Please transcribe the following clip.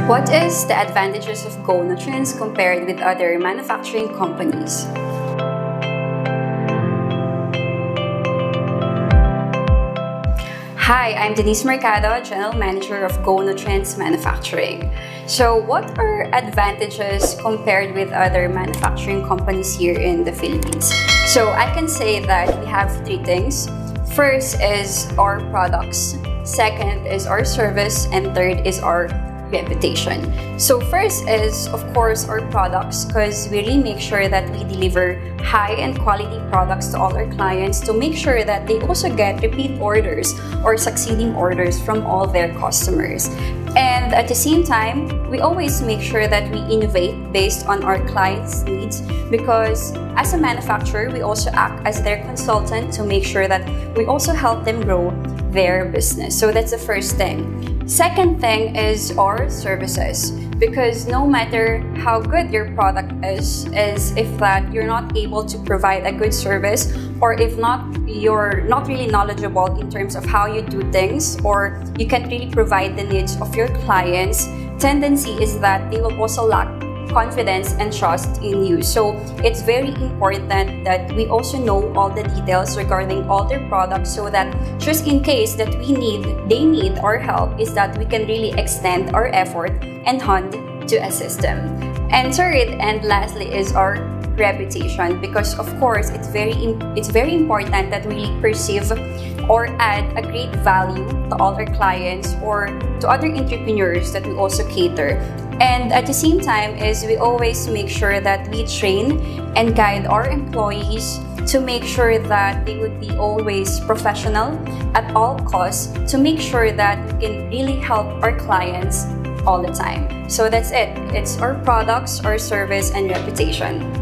What is the advantages of GoNutrients compared with other manufacturing companies? Hi, I'm Denise Mercado, General Manager of GoNutrients Manufacturing. So what are advantages compared with other manufacturing companies here in the Philippines? So I can say that we have three things. First is our products, second is our service, and third is our reputation. So first is, of course, our products, because we really make sure that we deliver high and quality products to all our clients to make sure that they also get repeat orders or succeeding orders from all their customers. And at the same time, we always make sure that we innovate based on our clients' needs, because as a manufacturer, we also act as their consultant to make sure that we also help them grow their business. So that's the first thing. Second thing is our services, because no matter how good your product is if that you're not able to provide a good service, or if not, you're not really knowledgeable in terms of how you do things, or you can't really provide the needs of your clients, tendency is that they will also lack confidence and trust in you. So it's very important that we also know all the details regarding all their products, so that just in case that they need our help, is that we can really extend our effort and hand to assist them. And third and lastly is our reputation, because of course it's very important that we perceive or add a great value to all our clients or to other entrepreneurs that we also cater. And at the same time is we always make sure that we train and guide our employees to make sure that they would be always professional at all costs, to make sure that we can really help our clients all the time. So that's it. It's our products, our service, and reputation.